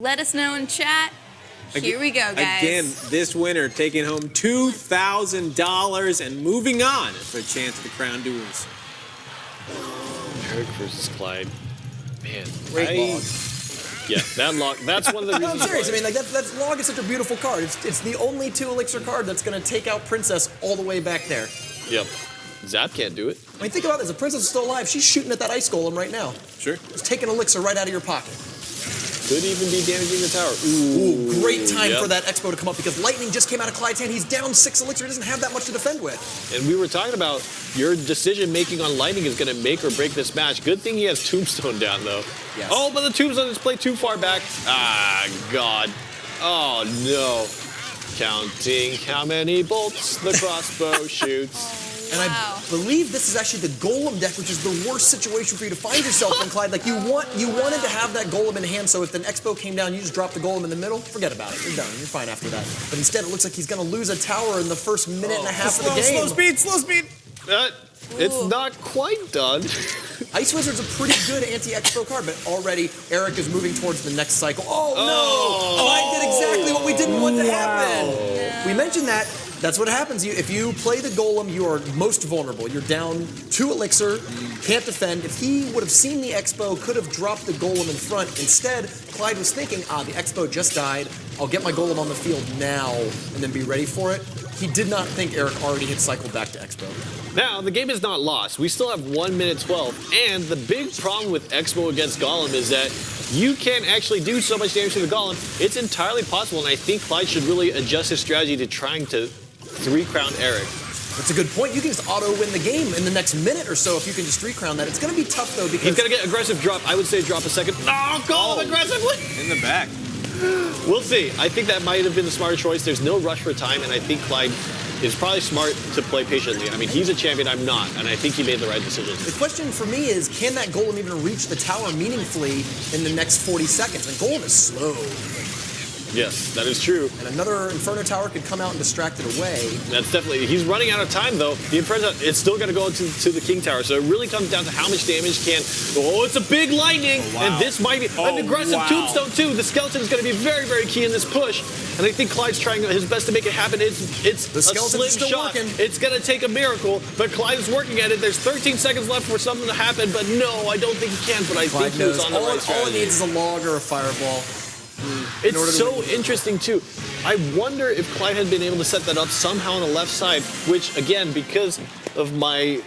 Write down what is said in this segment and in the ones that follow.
Let us know in chat. Here we go, guys. Again, this winner taking home $2,000 and moving on for a chance to crown duels. Erick versus Clyde. Man, Great log. Yeah, that log. That's one of the reasons. No, I'm serious. I mean, like that log is such a beautiful card. It's the only 2 elixir card that's going to take out Princess all the way back there. Yep. Zap can't do it. I mean, think about this. The Princess is still alive. She's shooting at that ice golem right now. Sure. It's taking elixir right out of your pocket. Could even be damaging the tower. Ooh, great time for that Expo to come up because lightning just came out of Clyde's hand. He's down 6 elixir. He doesn't have that much to defend with. And we were talking about your decision making on lightning is going to make or break this match. Good thing he has Tombstone down though. Yes. Oh, but the Tombstone is played too far back. Ah, God. Oh no. Counting how many bolts the crossbow shoots. And I believe this is actually the Golem deck, which is the worst situation for you to find yourself in, Clyde. Like you wanted to have that Golem in hand, so if the Expo came down, you just drop the Golem in the middle, forget about it. You're done. You're fine after that. But instead, it looks like he's going to lose a tower in the first minute and a half of the game. Slow speed. It's not quite done. Ice Wizard's a pretty good anti-Expo card, but already Erick is moving towards the next cycle. Oh, no! Clyde did exactly what we didn't want to happen. We mentioned that. That's what happens. If you play the Golem, you are most vulnerable. You're down 2 elixir, can't defend. If he would have seen the Expo, could have dropped the Golem in front. Instead, Clyde was thinking, the Expo just died. I'll get my Golem on the field now and then be ready for it. He did not think Erick already had cycled back to Expo. Now, the game is not lost. We still have 1 minute 12, and the big problem with Expo against Golem is that you can't actually do so much damage to the Golem. It's entirely possible, and I think Clyde should really adjust his strategy to trying to 3-crown Erick. That's a good point. You can just auto-win the game in the next minute or so if you can just 3-crown that. It's going to be tough, though, because... He's going to get aggressive drop. I would say drop a second. No, Golem aggressively! In the back. We'll see. I think that might have been the smarter choice. There's no rush for time, and I think Clyde is probably smart to play patiently. I mean, he's a champion, I'm not, and I think he made the right decision. The question for me is, can that Golem even reach the tower meaningfully in the next 40 seconds? And Golem is slow. Yes, that is true. And another Inferno Tower could come out and distract it away. That's definitely, he's running out of time though. The Inferno, it's still gonna go to the King Tower, so it really comes down to how much damage can, it's a big lightning, and this might be an aggressive Tombstone too. The skeleton is gonna be very, very key in this push, and I think Clyde's trying his best to make it happen. It's the skeleton is still shot. working. It's gonna take a miracle, but Clyde is working at it. There's 13 seconds left for something to happen, but no, I don't think he can, but I think he was on the right strategy. All it needs is a log or a fireball. It's so interesting too. I wonder if Clyde had been able to set that up somehow on the left side, which again, because of my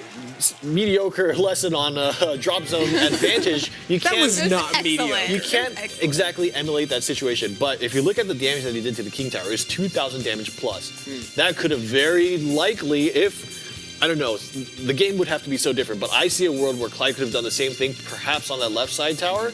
mediocre lesson on drop zone advantage, you can't. That was not mediocre. You can't exactly emulate that situation. But if you look at the damage that he did to the King Tower, it's 2,000 damage plus. That could have very likely, if I don't know, the game would have to be so different. But I see a world where Clyde could have done the same thing, perhaps on that left side tower,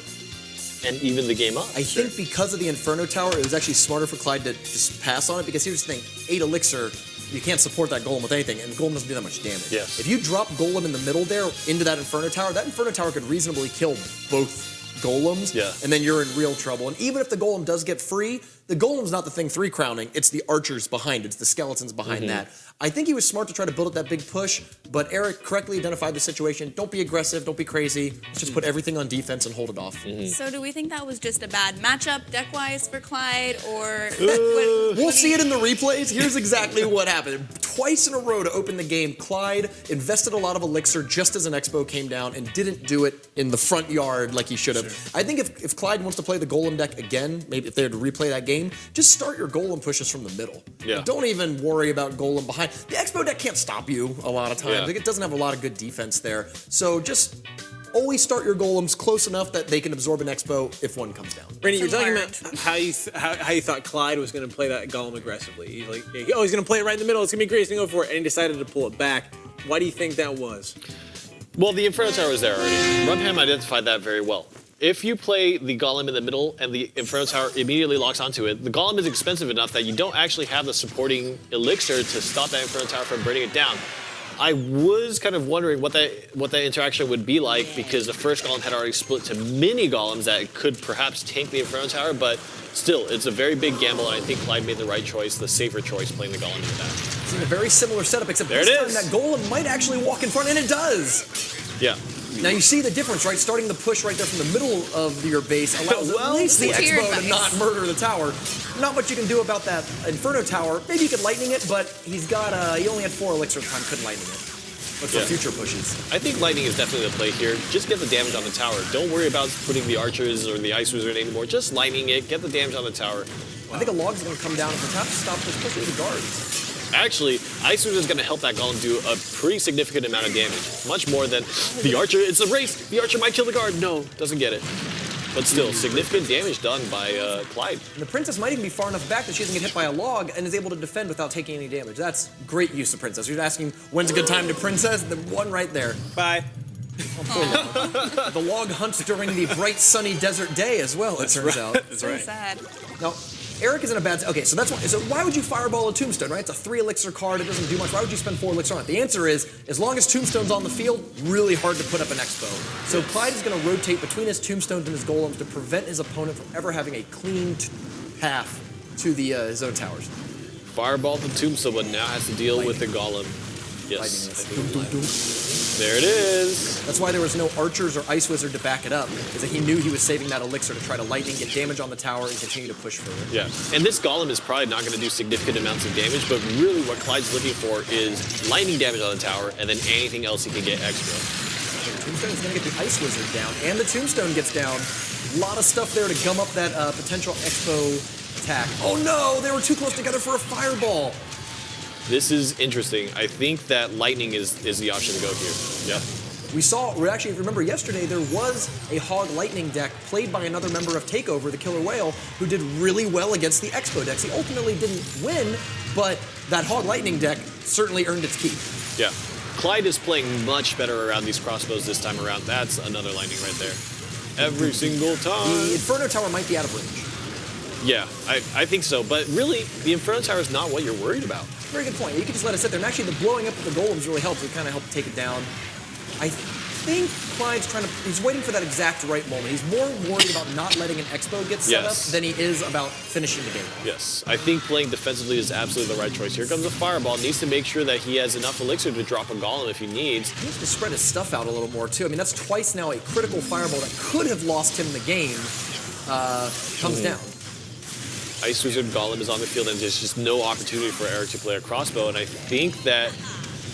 and even the game up. I think because of the Inferno Tower, it was actually smarter for Clyde to just pass on it, because here's the thing, 8 elixir, you can't support that Golem with anything, and the Golem doesn't do that much damage. Yes. If you drop Golem in the middle there into that Inferno Tower could reasonably kill both Golems, and then you're in real trouble. And even if the Golem does get free, the Golem's not the thing 3-crowning, it's the archers behind it, it's the skeletons behind that. I think he was smart to try to build up that big push, but Erick correctly identified the situation. Don't be aggressive, don't be crazy. Let's just put everything on defense and hold it off. So do we think that was just a bad matchup deck-wise for Clyde, or... We'll see it in the replays. Here's exactly what happened. Twice in a row to open the game, Clyde invested a lot of elixir just as an Expo came down and didn't do it in the front yard like he should have. I think if Clyde wants to play the Golem deck again, maybe if they were to replay that game, just start your Golem pushes from the middle. Don't even worry about Golem behind. The Expo deck can't stop you a lot of times. It doesn't have a lot of good defense there. So just always start your Golems close enough that they can absorb an Expo if one comes down. Randy, you're talking about how you thought Clyde was going to play that Golem aggressively. He's like, he's going to play it right in the middle. It's going to be great. He's going to go for it. And he decided to pull it back. Why do you think that was? Well, the Inferno Tower was there already. Runham identified that very well. If you play the Golem in the middle and the Inferno Tower immediately locks onto it, the Golem is expensive enough that you don't actually have the supporting elixir to stop that Inferno Tower from burning it down. I was kind of wondering what that interaction would be like, because the first Golem had already split to mini Golems that could perhaps tank the Inferno Tower, but still, it's a very big gamble, and I think Clyde made the right choice, the safer choice, playing the Golem into that. It's in a very similar setup, except this time that Golem might actually walk in front, and it does! Yeah. Now you see the difference, right? Starting the push right there from the middle of your base allows Well, at least the listen to your Expo to advice. not murder the tower. Not much you can do about that Inferno tower. Maybe you could lightning it, but he only had 4 elixir time, couldn't lightning it. But for Yeah. future pushes. I think lightning is definitely the play here. Just get the damage on the tower. Don't worry about putting the archers or the ice wizard anymore. Just lightning it, get the damage on the tower. I think a log's going to come down and perhaps stop this push with the guards. Actually, ice wizard is going to help that golem do a pretty significant amount of damage. Much more than the archer. It's a race. The archer might kill the guard. No, doesn't get it. But still, significant damage done by Clyde. And the princess might even be far enough back that she doesn't get hit by a log and is able to defend without taking any damage. That's great use of princess. You're asking when's a good time to princess? The one right there. Bye. The log hunts during the bright sunny desert day as well, it turns out. That's So right. sad. Now, Eric is in a bad... Okay, so that's why. So why would you fireball a tombstone, right? It's a 3 elixir card. It doesn't do much. Why would you spend 4 elixir on it? The answer is, as long as tombstone's on the field, really hard to put up an expo. So Clyde is going to rotate between his tombstones and his golems to prevent his opponent from ever having a clean path to the his own towers. Fireball the tombstone, but now has to deal with the golem. Yes. Lightning I is- think there it is. That's why there was no archers or ice wizard to back it up, is that he knew he was saving that elixir to try to lightning, get damage on the tower, and continue to push further. Yeah, and this golem is probably not going to do significant amounts of damage, but really what Clyde's looking for is lightning damage on the tower, and then anything else he can get extra. The tombstone is going to get the ice wizard down, and the tombstone gets down. A lot of stuff there to gum up that potential expo attack. Oh no, they were too close together for a fireball. This is interesting. I think that lightning is the option to go here. Yeah. We actually remember yesterday there was a Hog Lightning deck played by another member of TakeOver, the Killer Whale, who did really well against the Expo decks. He ultimately didn't win, but that Hog Lightning deck certainly earned its keep. Yeah. Clyde is playing much better around these crossbows this time around. That's another lightning right there. Every single The time. Inferno Tower might be out of range. Yeah, I think so. But really, the Inferno Tower is not what you're worried about. Very good point. You can just let it sit there. And actually, the blowing up of the golems really helps. It kind of helped take it down. I think Clyde's he's waiting for that exact right moment. He's more worried about not letting an expo get set Yes. up than he is about finishing the game. Yes, I think playing defensively is absolutely the right choice. Here comes a fireball. Needs to make sure that he has enough elixir to drop a golem if he needs. He needs to spread his stuff out a little more, too. I mean, that's twice now a critical fireball that could have lost him the game comes down. Ice Wizard Golem is on the field, and there's just no opportunity for Eric to play a crossbow. And I think that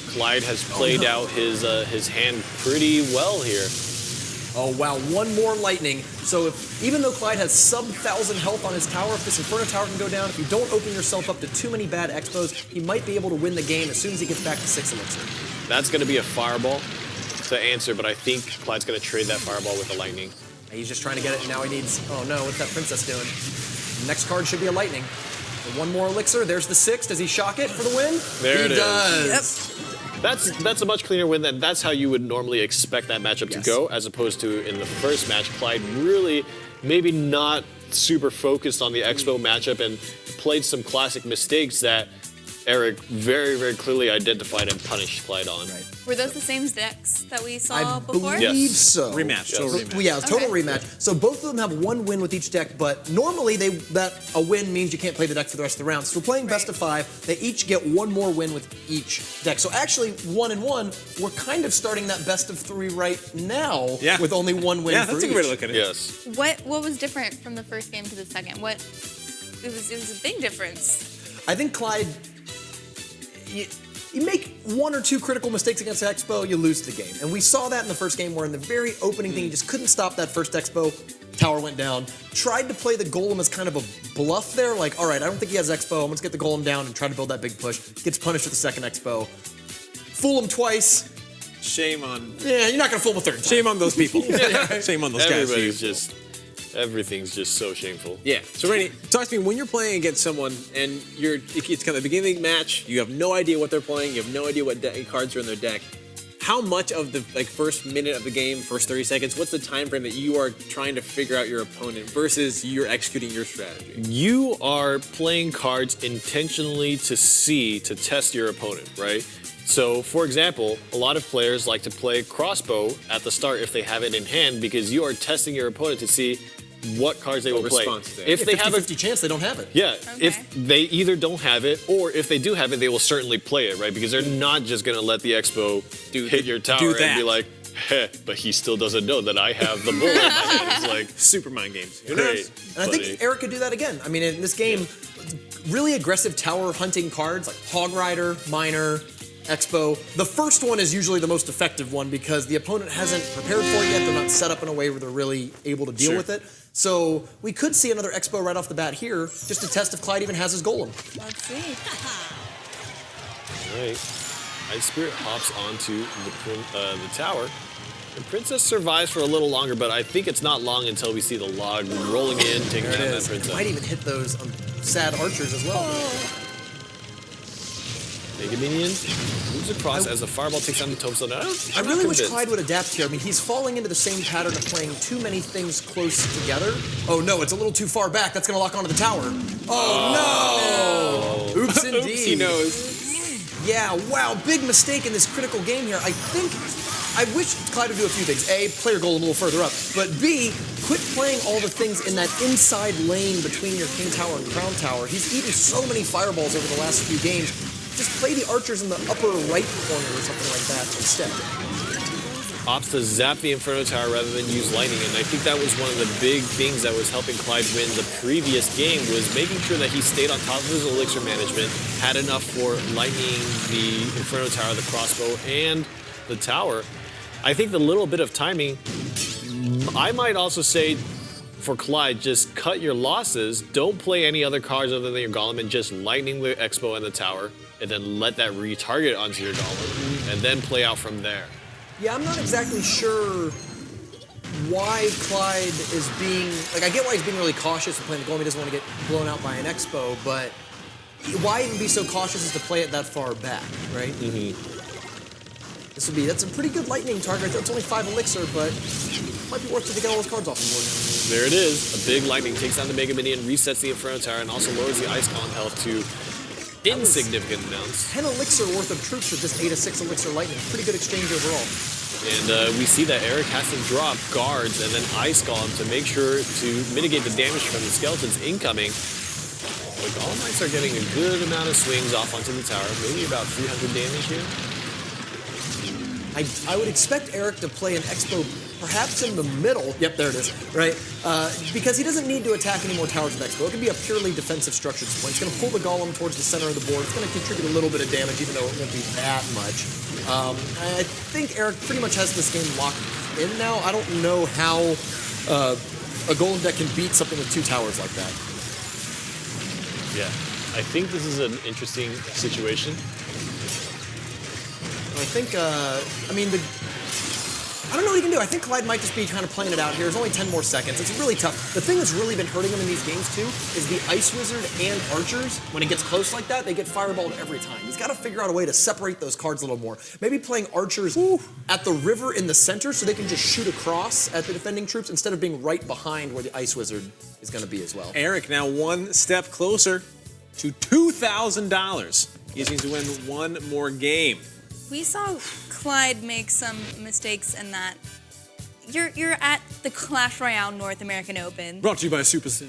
Clyde has played out his hand pretty well here. Oh, wow. One more lightning. So even though Clyde has sub-1,000 health on his tower, if this Inferno Tower can go down, if you don't open yourself up to too many bad expos, he might be able to win the game as soon as he gets back to 6 elixir. That's going to be a fireball to answer, but I think Clyde's going to trade that fireball with the lightning. He's just trying to get it, and now he needs... Oh, no. What's that princess doing? The next card should be a lightning. One more elixir. There's the 6. Does he shock it for the win? There it he is. does. That's a much cleaner win, and that's how you would normally expect that matchup to Yes. go, as opposed to in the first match, Clyde really maybe not super focused on the Expo matchup and played some classic mistakes that Eric very, very clearly identified and punished Clyde on. Right. Were those the same decks that we saw I before? believe Yes. so. Rematch, total rematch. Well, yeah, total Okay. rematch. So both of them have one win with each deck, but normally a win means you can't play the deck for the rest of the round. So we're playing best of 5. They each get one more win with each deck. So actually, 1-1, we're kind of starting that best of 3 right now Yeah. with only one win Yeah, for that's a each. good way to look at it. Yes. What was different from the first game to the second? It was a big difference. I think Clyde, you make 1 or 2 critical mistakes against Expo, you lose the game. And we saw that in the first game where in the very opening thing, he just couldn't stop that first Expo. Tower went down. Tried to play the Golem as kind of a bluff there. Like, all right, I don't think he has Expo. Let's get the Golem down and try to build that big push. Gets punished with the second Expo. Fool him twice. Shame on Yeah, you're not going to fool him a third time. shame on those people. Shame on those guys. Everybody's just, everything's just so shameful. Yeah. So Randy, talk to me when you're playing against someone and it's kind of the beginning of the match. You have no idea what they're playing. You have no idea what cards are in their deck. How much of the first minute of the game, first 30 seconds, what's the time frame that you are trying to figure out your opponent versus you're executing your strategy? You are playing cards intentionally to test your opponent, right? So, for example, a lot of players like to play crossbow at the start if they have it in hand because you are testing your opponent to see what cards they will play. response there. If they have a 50-50 chance they don't have it. yeah, Okay. if they either don't have it or if they do have it, they will certainly play it, right? Because they're not just gonna let the Expo hit your tower do and that. be like, but he still doesn't know that I have the bull in my hand. It's like, Super mind games. great. And I think Erick could do that again. I mean, in this game, really aggressive tower hunting cards like Hog Rider, Miner, Expo. The first one is usually the most effective one because the opponent hasn't prepared for it yet. They're not set up in a way where they're really able to deal with it. So we could see another Expo right off the bat here, just to test if Clyde even has his Golem. Let's see. All right. Ice Spirit hops onto the tower. And Princess survives for a little longer, but I think it's not long until we see the log rolling in, taking down that Princess. Might even hit those sad archers as well. Mega Minion moves across as the Fireball takes down the Tombstone. I really wish Clyde would adapt here. I mean, he's falling into the same pattern of playing too many things close together. Oh no, it's a little too far back. That's going to lock onto the tower. Oh no! Oops, indeed. Oops, he knows. Yeah, wow, big mistake in this critical game here. I wish Clyde would do a few things. A, play your Golem a little further up. But B, quit playing all the things in that inside lane between your King Tower and Crown Tower. He's eaten so many fireballs over the last few games. Just play the archers in the upper right corner or something like that instead. Opts to zap the Inferno Tower rather than use Lightning, and I think that was one of the big things that was helping Clyde win the previous game, was making sure that he stayed on top of his elixir management, had enough for lightning the Inferno Tower, the crossbow, and the tower. I think the little bit of timing, I might also say for Clyde, just cut your losses, don't play any other cards other than your Golem, and just lightning the Expo and the tower, and then let that retarget onto your Golem, and then play out from there. Yeah, I'm not exactly sure why Clyde is being... Like, I get why he's being really cautious and playing the Golem. He doesn't want to get blown out by an Expo, but why even be so cautious as to play it that far back, right? That's a pretty good lightning target. It's only 5 elixir, but might be worth it to get all those cards off the board. There it is. A big lightning takes down the Mega Minion, resets the Inferno Tower, and also lowers the Ice Column health to insignificant amounts. 10 elixir worth of troops with just 8 to 6 elixir lightning. Pretty good exchange overall. And we see that Erick has to drop guards and then Ice Golem to make sure to mitigate the damage from the skeletons incoming. But Golem Knights are getting a good amount of swings off onto the tower, maybe about 300 damage here. I would expect Erick to play an Expo perhaps in the middle. Yep, there it is, right? Because he doesn't need to attack any more towers with Expo. It can be a purely defensive structure at this point. It's going to pull the Golem towards the center of the board. It's going to contribute a little bit of damage, even though it won't be that much. I think Erick pretty much has this game locked in now. I don't know how a Golem deck can beat something with 2 towers like that. Yeah, I think this is an interesting situation. I think, I don't know what he can do. I think Clyde might just be kind of playing it out here. There's only 10 more seconds. It's really tough. The thing that's really been hurting him in these games, too, is the Ice Wizard and Archers. When it gets close like that, they get fireballed every time. He's got to figure out a way to separate those cards a little more. Maybe playing Archers at the river in the center so they can just shoot across at the defending troops instead of being right behind where the Ice Wizard is going to be as well. Erick now one step closer to $2,000. He just needs to win one more game. We saw Clyde make some mistakes in that. You're at the Clash Royale North American Open. Brought to you by Supercell.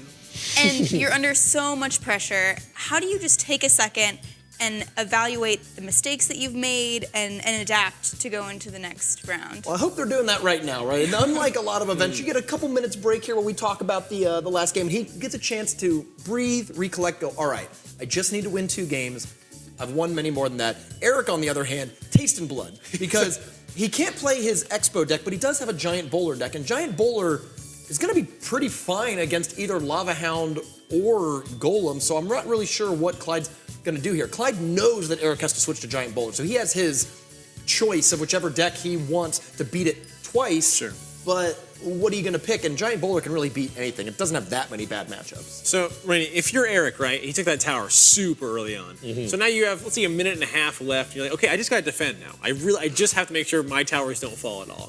And you're under so much pressure. How do you just take a second and evaluate the mistakes that you've made and adapt to go into the next round? Well, I hope they're doing that right now, right? And unlike a lot of events, you get a couple minutes break here where we talk about the last game. He gets a chance to breathe, recollect, go, all right, I just need to win 2 games. I've won many more than that. Erick, on the other hand, taste in blood, because he can't play his Expo deck, but he does have a Giant Bowler deck, and Giant Bowler is going to be pretty fine against either Lava Hound or Golem, so I'm not really sure what Clyde's going to do here. Clyde knows that Erick has to switch to Giant Bowler, so he has his choice of whichever deck he wants to beat it twice. Sure. But what are you going to pick? And Giant Bowler can really beat anything. It doesn't have that many bad matchups. So, Rainey, if you're Erick, right, he took that tower super early on. So now you have, let's see, a minute and a half left. You're like, okay, I just got to defend now. I just have to make sure my towers don't fall at all.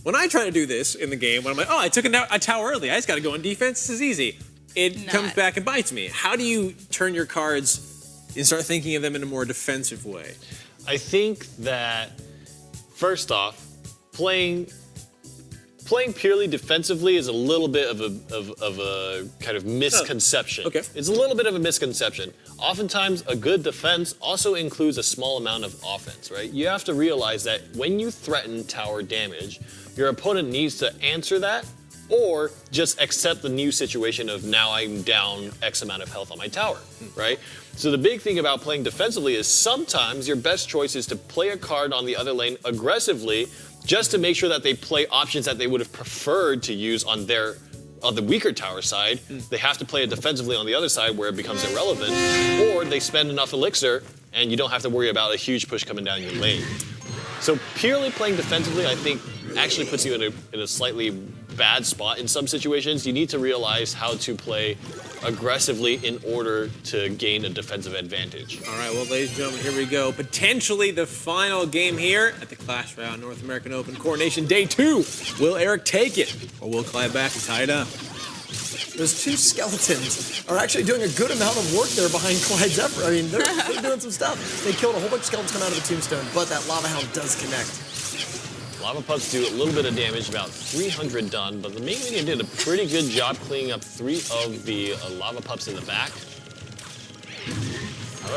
When I try to do this in the game, when I'm like, oh, I took a tower early, I just got to go on defense, this is easy. It comes back and bites me. How do you turn your cards and start thinking of them in a more defensive way? I think that, first off, playing playing purely defensively is a little bit of a kind of misconception. Okay. It's a little bit of a misconception. Oftentimes, a good defense also includes a small amount of offense, right? You have to realize that when you threaten tower damage, your opponent needs to answer that or just accept the new situation of now I'm down X amount of health on my tower, right? So the big thing about playing defensively is sometimes your best choice is to play a card on the other lane aggressively just to make sure that they play options that they would have preferred to use on the weaker tower side. They have to play it defensively on the other side where it becomes irrelevant, or they spend enough elixir and you don't have to worry about a huge push coming down your lane. So purely playing defensively, I think, actually puts you in a slightly bad spot in some situations. You need to realize how to play aggressively in order to gain a defensive advantage. All right, well, ladies and gentlemen, here we go. Potentially the final game here at the Clash Royale North American Open Coronation Day 2. Will Erick take it, or will Clyde back and tie it up? Those two skeletons are actually doing a good amount of work there behind Clyde's effort. I mean, they're doing some stuff. They killed a whole bunch of skeletons coming out of the tombstone, but that Lava Hound does connect. Lava Pups do a little bit of damage, about 300 done, but the Mega Minion did a pretty good job cleaning up 3 of the Lava Pups in the back.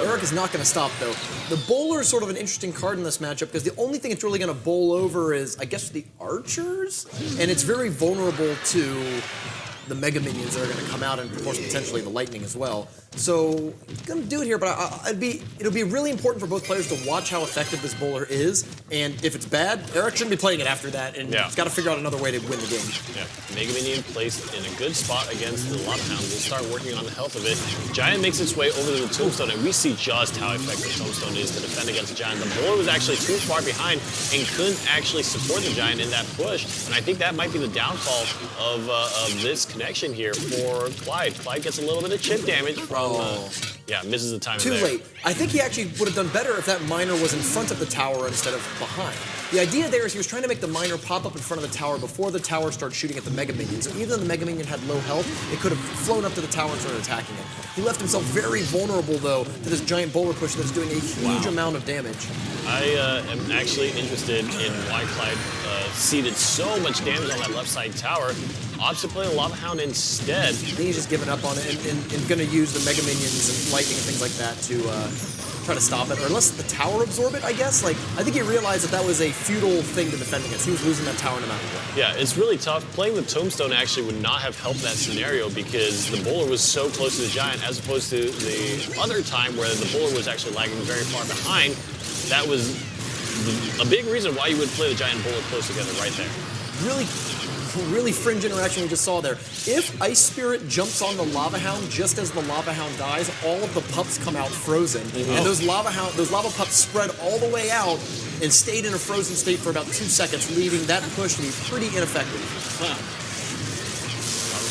Erick is not going to stop, though. The Bowler is sort of an interesting card in this matchup because the only thing it's really going to bowl over is, I guess, the Archers, and it's very vulnerable to the Mega Minions that are going to come out, and of course potentially the Lightning as well. So going to do it here, but it'll be really important for both players to watch how effective this Bowler is, and if it's bad, Erick shouldn't be playing it after that, and he's got to figure out another way to win the game. Yeah, Mega Minion placed in a good spot against the Lava Hound. We'll start working on the health of it. Giant makes its way over to the Tombstone, and we see just how effective Tombstone is to defend against Giant. The Bowler was actually too far behind and couldn't actually support the Giant in that push, and I think that might be the downfall of this connection here for Clyde. Clyde gets a little bit of chip damage from, misses the timing Too there. late. I think he actually would have done better if that miner was in front of the tower instead of behind. The idea there is he was trying to make the miner pop up in front of the tower before the tower started shooting at the Mega Minion. So even though the Mega Minion had low health, it could have flown up to the tower and started attacking it. He left himself very vulnerable, though, to this giant Bowler push that's doing a huge amount of damage. I am actually interested in why Clyde ceded so much damage on that left side tower. Opts to play the Lava Hound instead. I think he's just giving up on it and going to use the Mega Minions and Lightning and things like that to try to stop it, or unless the tower absorb it, I guess. Like, I think he realized that was a futile thing to defend against. He was losing that tower no matter what. Yeah, it's really tough. Playing the Tombstone actually would not have helped that scenario because the Bowler was so close to the Giant as opposed to the other time where the Bowler was actually lagging very far behind. That was a big reason why you would play the Giant and Bowler close together right there. Really fringe interaction we just saw there. If Ice Spirit jumps on the Lava Hound just as the Lava Hound dies, all of the pups come out frozen, and those Lava Pups spread all the way out and stayed in a frozen state for about 2 seconds, leaving that push to be pretty ineffective. Lava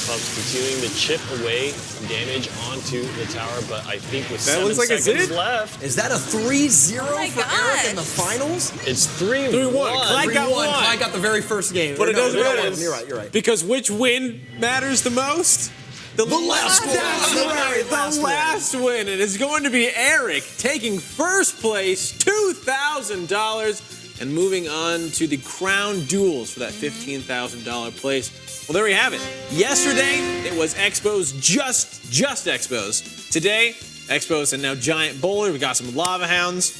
Pups continuing to chip away damage onto the tower, but I think with That 7 looks like seconds it's it. left, Is that a 3-0 for Erick in the finals? it's 3-1. 3-1. Clyde got 3-1. one. Clyde got the very first game. But it doesn't we don't matter. want him. You're right. Because which win matters the most? The last one. That's The right, very the last win. And it's going to be Erick taking first place, $2,000, and moving on to the crown duels for that $15,000 place. Well, there we have it. Yesterday, it was Expos, just Expos. Today, Expos and now Giant Bowler. We got some Lava Hounds.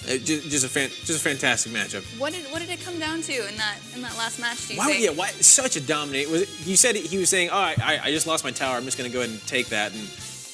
Just a fantastic matchup. What did it come down to in that last match? Do you Why? think? Yeah, why? Such a dominate. You said he was saying, "Oh, I just lost my tower. I'm just going to go ahead and take that." And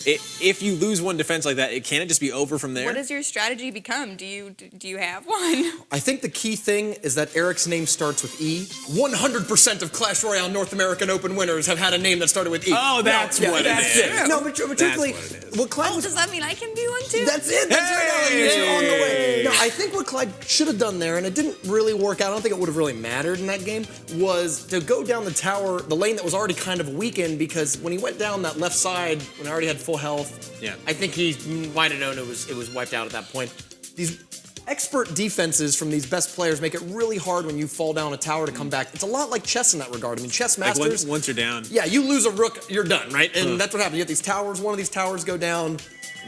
if you lose one defense like that, can it just be over from there? What does your strategy become? Do you have one? I think the key thing is that Erick's name starts with E. 100% of Clash Royale North American Open winners have had a name that started with E. Oh, that's what it is. No, but truthfully, what Clyde was... Does that mean I can be one too? That's it. That's right. You're on the way. No, I think what Clyde should have done there, and it didn't really work out, I don't think it would have really mattered in that game, was to go down the tower, the lane that was already kind of weakened, because when he went down that left side, when I already had full health, I think he might have known it was wiped out at that point. These expert defenses from these best players make it really hard when you fall down a tower to come back. It's a lot like chess in that regard. I mean, chess masters... Like once you're down. Yeah, you lose a rook, you're done, right? And that's what happens. You get these towers, one of these towers go down.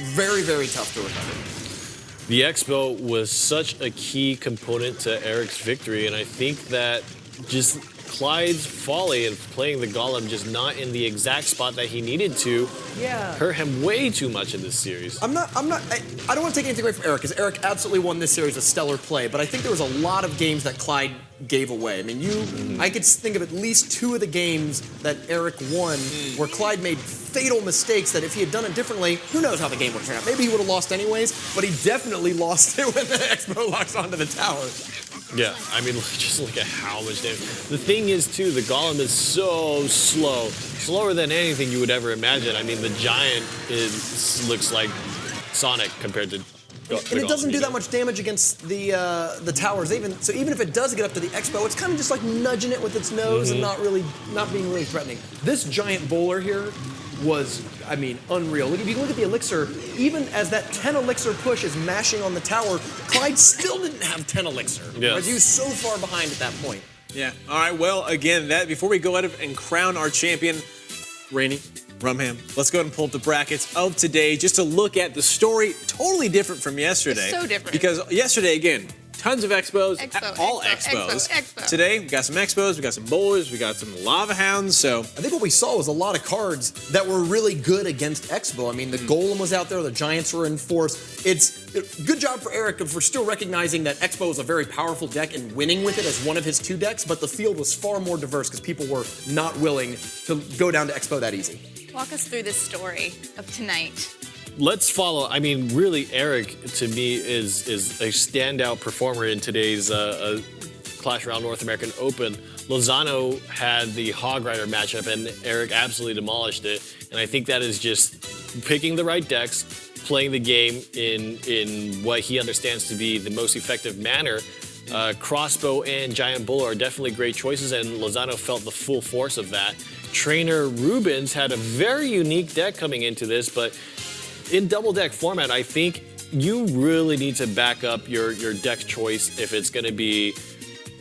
Very, very tough to recover. The Expo was such a key component to Erick's victory, and I think that just Clyde's folly in playing the Golem just not in the exact spot that he needed to hurt him way too much in this series. I don't want to take anything away from Erick, because Erick absolutely won this series with stellar play, but I think there was a lot of games that Clyde gave away. I mean, I could think of at least 2 of the games that Erick won where Clyde made fatal mistakes that if he had done it differently, who knows how the game would turn out. Maybe he would have lost anyways, but he definitely lost it when the Expo locks onto the tower. Yeah, I mean, just look at how much damage. The thing is, too, the Golem is so slow. Slower than anything you would ever imagine. I mean, the Giant looks like Sonic compared to And it doesn't do that much damage against the towers. So even if it does get up to the Expo, it's kind of just like nudging it with its nose and not being really threatening. This giant bowler here was, I mean, unreal. If you look at the elixir, even as that 10 elixir push is mashing on the tower, Clyde still didn't have 10 elixir. Yes. Right? He was so far behind at that point. Yeah. All right. Well, again, before we go ahead and crown our champion, Rainey, Rumham, let's go ahead and pull up the brackets of today just to look at the story. Totally different from yesterday. It's so different. Because yesterday, again, tons of expos, all expos. Expo. Today, we got some expos, we got some bowlers, we got some lava hounds, so. I think what we saw was a lot of cards that were really good against Expo. I mean, the Golem was out there, the Giants were in force. It's good job for Erick for still recognizing that Expo is a very powerful deck and winning with it as one of his 2 decks, but the field was far more diverse because people were not willing to go down to Expo that easy. Walk us through the story of tonight. Let's follow. I mean, really, Erick to me is a standout performer in today's Clash Royale North American Open. Lozano had the Hog Rider matchup, and Erick absolutely demolished it. And I think that is just picking the right decks, playing the game in what he understands to be the most effective manner. Crossbow and Giant Bull are definitely great choices, and Lozano felt the full force of that. Trainer Rubens had a very unique deck coming into this, but in double deck format, I think you really need to back up your deck choice if it's going to be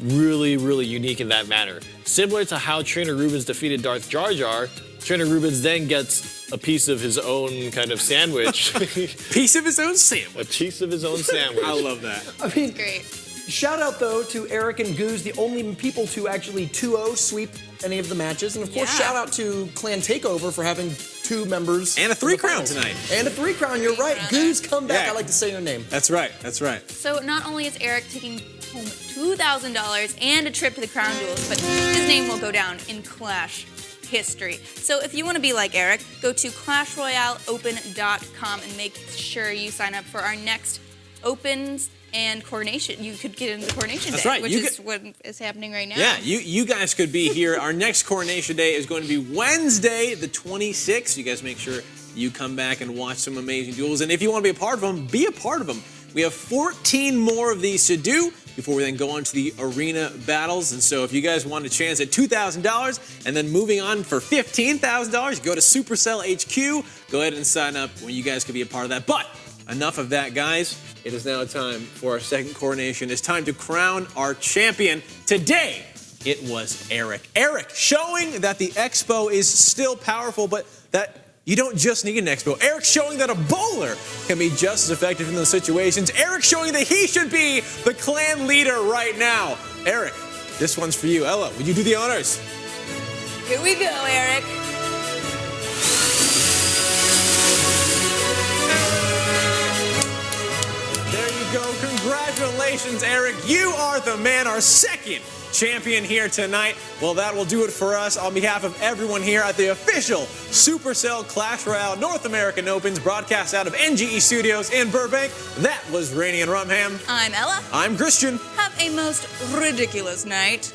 really, really unique in that manner. Similar to how Trainer Rubens defeated Darth Jar Jar, Trainer Rubens then gets a piece of his own kind of sandwich. Piece of his own sandwich. A piece of his own sandwich. I love that. I mean, Great. shout out though to Erick and Goose, the only people to actually 2-0 sweep any of the matches. And of course, Yeah. shout out to Clan Takeover for having 2 members. And a 3 crown tonight. And a 3 crown, you're right. Crown. Goose, come back. Yeah. I like to say your name. That's right. That's right. So not only is Erick taking home $2,000 and a trip to the Crown Jewels, but his name will go down in Clash history. So if you want to be like Erick, go to ClashRoyaleOpen.com and make sure you sign up for our next Opens and coronation. You could get into the coronation That's day, right. which You is what is happening right now. Yeah, you guys could be here. Our next coronation day is going to be Wednesday, the 26th. You guys make sure you come back and watch some amazing duels. And if you want to be a part of them, be a part of them. We have 14 more of these to do before we then go on to the arena battles. And so if you guys want a chance at $2,000 and then moving on for $15,000, go to Supercell HQ. Go ahead and sign up when you guys could be a part of that. But enough of that, guys. It is now time for our second coronation. It's time to crown our champion. Today, it was Erick. Erick showing that the Expo is still powerful, but that you don't just need an Expo. Erick showing that a bowler can be just as effective in those situations. Erick showing that he should be the clan leader right now. Erick, this one's for you. Ella, would you do the honors? Here we go, Erick. There you go. Congratulations, Erick. You are the man, our second champion here tonight. Well, that will do it for us. On behalf of everyone here at the official Supercell Clash Royale North American Opens broadcast out of NGE Studios in Burbank, that was Rainey and Rumham. I'm Ella. I'm Christian. Have a most ridiculous night.